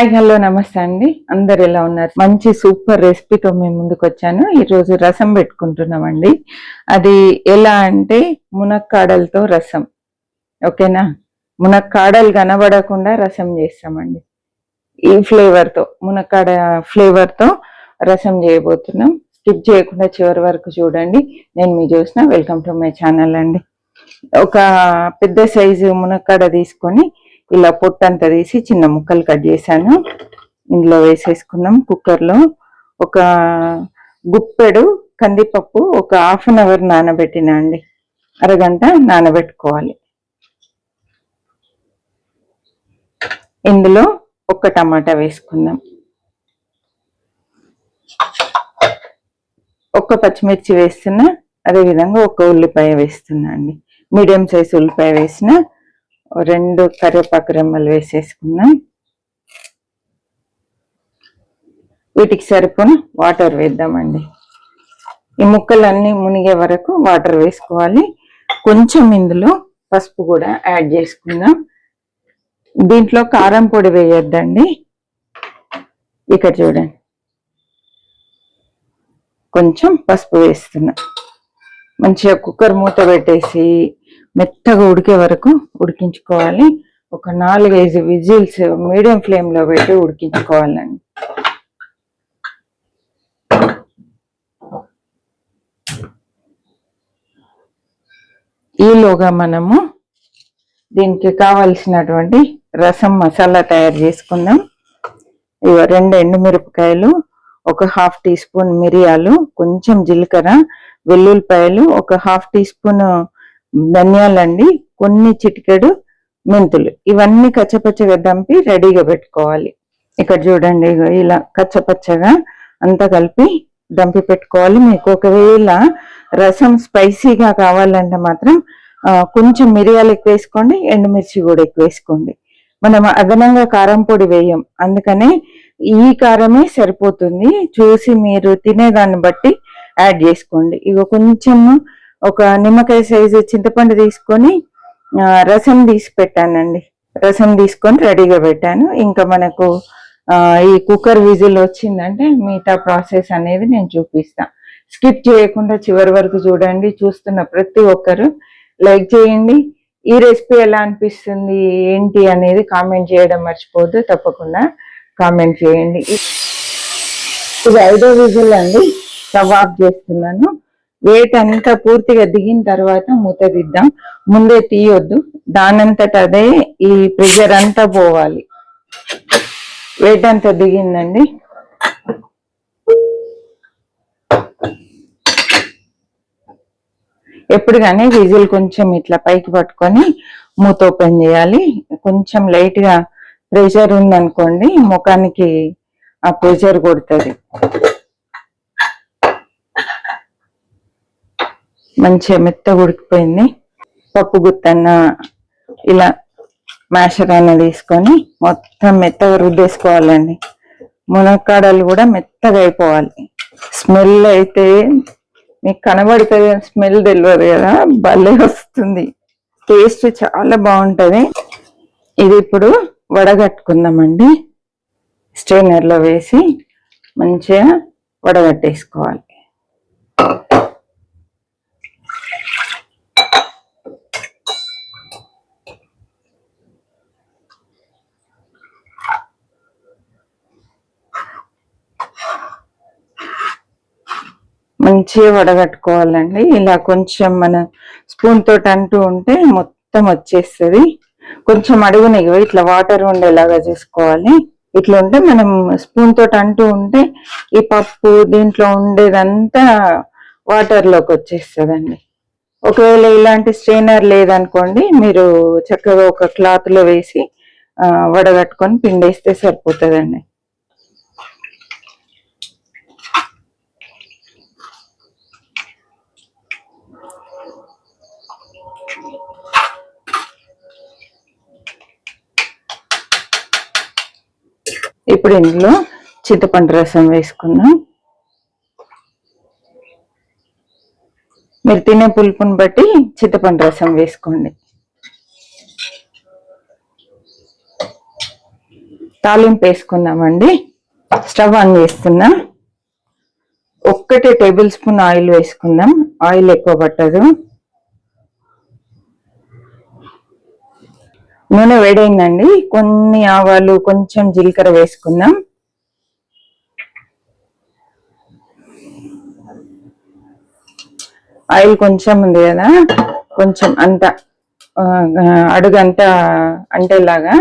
Hi hello నమస్తే అండి. అందరు ఎలా ఉన్నారు? మంచి సూపర్ రెసిపీతో మేము ముందుకు వచ్చాను. ఈరోజు రసం పెట్టుకుంటున్నామండి. అది ఎలా అంటే మునక్కాడలతో రసం. ఓకేనా? మునక్కాడలు కనబడకుండా రసం చేస్తామండి. ఈ ఫ్లేవర్తో, మునక్కాడ ఫ్లేవర్తో రసం చేయబోతున్నాం. స్కిప్ చేయకుండా చివరి వరకు చూడండి. నేను మీ Jyotsna. Welcome to my channel అండి. ఒక పెద్ద సైజు మునక్కాడ తీసుకొని ఇలా పొట్టంతా తీసి చిన్న ముక్కలు కట్ చేశాను. ఇందులో వేసేసుకున్నాం. కుక్కర్లో ఒక గుప్పెడు కందిపప్పు ఒక హాఫ్ అన్ అవర్ నానబెట్టినా అండి. అరగంట నానబెట్టుకోవాలి. ఇందులో ఒక టమాటా వేసుకుందాం. ఒక్క పచ్చిమిర్చి వేస్తున్నా. అదేవిధంగా ఒక ఉల్లిపాయ వేస్తున్నా అండి. మీడియం సైజ్ ఉల్లిపాయ వేసిన, 2 కరివేపాకు రెమ్మలు వేసేసుకున్నాం. వీటికి సరిపోన వాటర్ వేద్దామండి. ఈ ముక్కలన్నీ మునిగే వరకు వాటర్ వేసుకోవాలి. కొంచెం ఇందులో పసుపు కూడా యాడ్ చేసుకుందాం. దీంట్లో కారం పొడి వేయొద్దండి. ఇక్కడ చూడండి, కొంచెం పసుపు వేస్తున్నా. మంచిగా కుక్కర్ మూత పెట్టేసి మెత్తగా ఉడికే వరకు ఉడికించుకోవాలి. ఒక 4-5 విజిల్స్ మీడియం ఫ్లేమ్లో పెట్టి ఉడికించుకోవాలండి. ఈలోగా మనము దీనికి కావలసినటువంటి రసం మసాలా తయారు చేసుకుందాం. 2 ఎండుమిరపకాయలు, ఒక హాఫ్ టీ స్పూన్ మిరియాలు, కొంచెం జీలకర్ర, వెల్లుల్లిపాయలు, ఒక హాఫ్ టీ స్పూన్ ధనియాలండి, కొన్ని చిటికెడు మెంతులు. ఇవన్నీ కచ్చపచ్చగా దంపి రెడీగా పెట్టుకోవాలి. ఇక్కడ చూడండి, ఇలా కచ్చపచ్చగా అంతా కలిపి దంపి పెట్టుకోవాలి. మీకు ఒకవేళ రసం స్పైసీగా కావాలంటే మాత్రం కొంచెం మిరియాలు ఎక్కువ వేసుకోండి, ఎండుమిర్చి కూడా ఎక్కువ వేసుకోండి. మనం అదనంగా కారం పొడి వేయం, అందుకనే ఈ కారమే సరిపోతుంది. చూసి మీరు తినేదాన్ని బట్టి యాడ్ చేసుకోండి. ఇక కొంచెం ఒక నిమ్మకాయ సైజు చింతపండు తీసుకొని రసం తీసి పెట్టానండి. రసం తీసుకొని రెడీగా పెట్టాను. ఇంకా మనకు ఈ కుక్కర్ విజిల్ వచ్చిందంటే మిగతా ప్రాసెస్ అనేది నేను చూపిస్తా. స్కిప్ చేయకుండా చివరి వరకు చూడండి. చూస్తున్న ప్రతి ఒక్కరు లైక్ చేయండి. ఈ రెసిపీ ఎలా అనిపిస్తుంది ఏంటి అనేది కామెంట్ చేయడం మర్చిపోద్దు. తప్పకుండా కామెంట్ చేయండి. ఇది 5వ విజిల్ అండి. స్టవ్ ఆఫ్ చేస్తున్నాను. వెయిట్ అంతా పూర్తిగా దిగిన తర్వాత మూత తీద్దాం. ముందే తీయొద్దు, దానంతట అదే ఈ ప్రెషర్ అంతా పోవాలి. వెయిట్ అంతా దిగిందండి. ఎప్పుడు కానీ విజిల్ కొంచెం ఇట్లా పైకి పట్టుకొని మూత ఓపెన్ చేయాలి. కొంచెం లైట్ గా ప్రెషర్ ఉందనుకోండి, ముఖానికి ఆ ప్రెషర్ కొడుతుంది. మంచిగా మెత్తగా ఉడికిపోయింది. పప్పు గుత్తన్న ఇలా మ్యాషర్ అయినా తీసుకొని మొత్తం మెత్తగా రుద్దేసుకోవాలండి. మునక్కాడలు కూడా మెత్తగా అయిపోవాలి. స్మెల్ అయితే మీకు కనబడుతుంది, స్మెల్ తెలియదు కదా, భలే వస్తుంది. టేస్ట్ చాలా బాగుంటుంది. ఇది ఇప్పుడు వడగట్టుకుందామండి. స్ట్రైనర్లో వేసి మంచిగా వడగట్టేసుకోవాలి. మంచిగా వడగట్టుకోవాలండి. ఇలా కొంచెం మన స్పూన్ తోటి అంటూ ఉంటే మొత్తం వచ్చేస్తుంది. కొంచెం అడుగున ఇట్లా వాటర్ ఉండేలాగా చూసుకోవాలి. ఇట్లా ఉంటే మనం స్పూన్ తోటి అంటూ ఉంటే ఈ పప్పు దీంట్లో ఉండేదంతా వాటర్లోకి వచ్చేస్తుందండి. ఒకవేళ ఇలాంటి స్ట్రైనర్ లేదనుకోండి, మీరు చక్కగా ఒక క్లాత్ లో వేసి వడగట్టుకొని పిండేస్తే సరిపోతుందండి. ఇప్పుడు ఇందులో చింతపండు రసం వేసుకుందాం. మీరు తినే పులుపుని బట్టి చింతపండు రసం వేసుకోండి. తాలింపు వేసుకుందామండి. స్టవ్ ఆన్ చేస్తున్నా. 1 టేబుల్ స్పూన్ ఆయిల్ వేసుకుందాం. ఆయిల్ ఎక్కువ పట్టదు. నూనె వేడైందండి. కొన్ని ఆవాలు, కొంచెం జీలకర్ర వేసుకుందాం. ఆయిల్ కొంచెం ఉంది కదా, కొంచెం అంతా అడుగంతా అంటేలాగా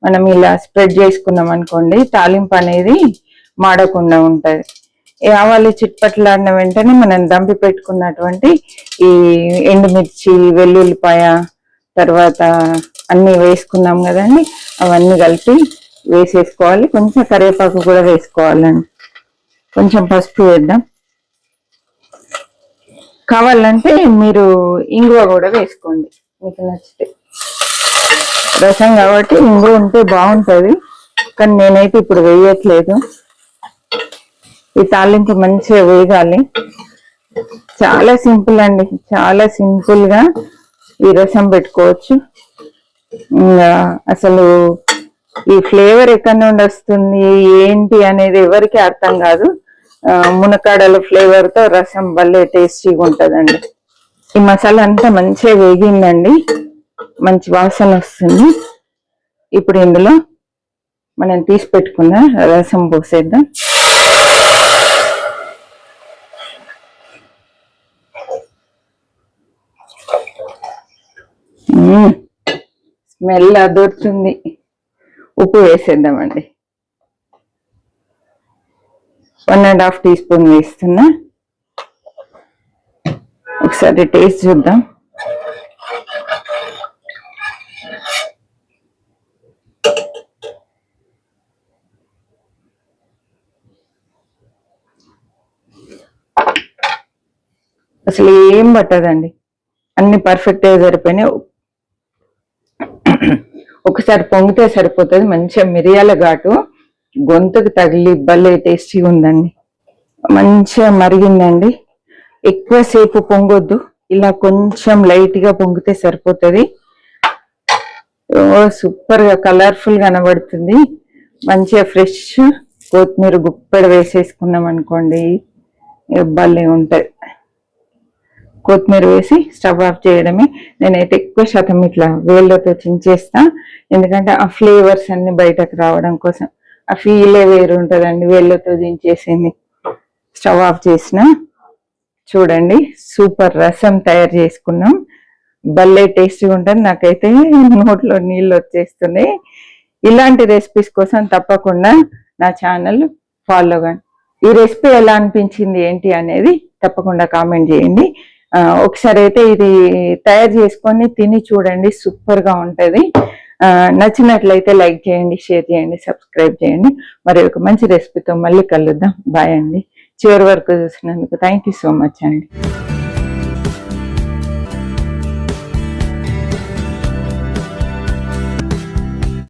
మనం ఇలా స్ప్రెడ్ చేసుకున్నాం అనుకోండి, తాలింపు అనేది మాడకుండా ఉంటది. ఈ ఆవాలు చిట్పట్లాడిన వెంటనే మనం దంపి పెట్టుకున్నటువంటి ఈ ఎండుమిర్చి, వెల్లుల్లిపాయ, తర్వాత అన్ని వేసుకున్నాం కదండి, అవన్నీ కలిపి వేసేసుకోవాలి. కొంచెం కరివేపాకు కూడా వేసుకోవాలండి. కొంచెం పసుపు వేద్దాం. కావాలంటే మీరు ఇంగువ కూడా వేసుకోండి మీకు నచ్చితే. రసం కాబట్టి ఇంగువ ఉంటే బాగుంటుంది, కానీ నేనైతే ఇప్పుడు వేయట్లేదు. ఈ తాలింపు మంచిగా వేగాలి. చాలా సింపుల్ అండి, చాలా సింపుల్ గా ఈ రసం పెట్టుకోవచ్చు. అసలు ఈ ఫ్లేవర్ ఎక్కడి నుండి వస్తుంది ఏంటి అనేది ఎవరికి అర్థం కాదు. మునక్కాడల ఫ్లేవర్ తో రసం భలే టేస్టీగా ఉంటదండి. ఈ మసాలా అంతా మంచిగా వేగిందండి, మంచి వాసన వస్తుంది. ఇప్పుడు ఇందులో మనం తీసి పెట్టుకున్న రసం పోసేద్దాం. స్మెల్ అదొరుతుంది. ఉప్పు వేసేద్దామండి. 1.5 టీ స్పూన్ వేస్తున్నా. ఒకసారి టేస్ట్ చూద్దాం. అసలు ఏం పట్టదండి, అన్ని పర్ఫెక్ట్గా సరిపోయినాయి. ఒకసారి పొంగితే సరిపోతుంది. మంచిగా మిరియాల ఘాటు గొంతుకు తగిలి భలే టేస్టీగా ఉందండి. మంచిగా మరిగిందండి. ఎక్కువసేపు పొంగొద్దు, ఇలా కొంచెం లైట్ గా పొంగితే సరిపోతుంది. సూపర్ గా కలర్ఫుల్ గా కనబడుతుంది. మంచిగా ఫ్రెష్ కొత్తిమీర గుప్పెడు వేసేసుకున్నాం అనుకోండి, భలే ఉంటది. కొత్తిమీర వేసి స్టవ్ ఆఫ్ చేయడమే. నేనైతే ఎక్కువ శాతం ఇట్లా వేళ్ళతో చించేస్తా, ఎందుకంటే ఆ ఫ్లేవర్స్ అన్ని బయటకు రావడం కోసం. ఆ ఫీలే వేరు ఉంటుందండి వేళ్ళతో దించేసింది. స్టవ్ ఆఫ్ చేసిన. చూడండి, సూపర్ రసం తయారు చేసుకున్నాం. భలే టేస్టీగా ఉంటుంది. నాకైతే నోట్లో నీళ్ళు వచ్చేస్తున్నాయి. ఇలాంటి రెసిపీస్ కోసం తప్పకుండా నా ఛానల్ ఫాలో కండి. ఈ రెసిపీ ఎలా అనిపించింది ఏంటి అనేది తప్పకుండా కామెంట్ చేయండి. ఒకసారి అయితే ఇది తయారు చేసుకొని తిని చూడండి, సూపర్ గా ఉంటది. నచ్చినట్లయితే లైక్ చేయండి, షేర్ చేయండి, సబ్స్క్రైబ్ చేయండి. మరి ఒక మంచి రెసిపీతో మళ్ళీ కలుద్దాం. బాయ్ అండి. చివరి వరకు చూసినందుకు థ్యాంక్ యూ సో మచ్ అండి.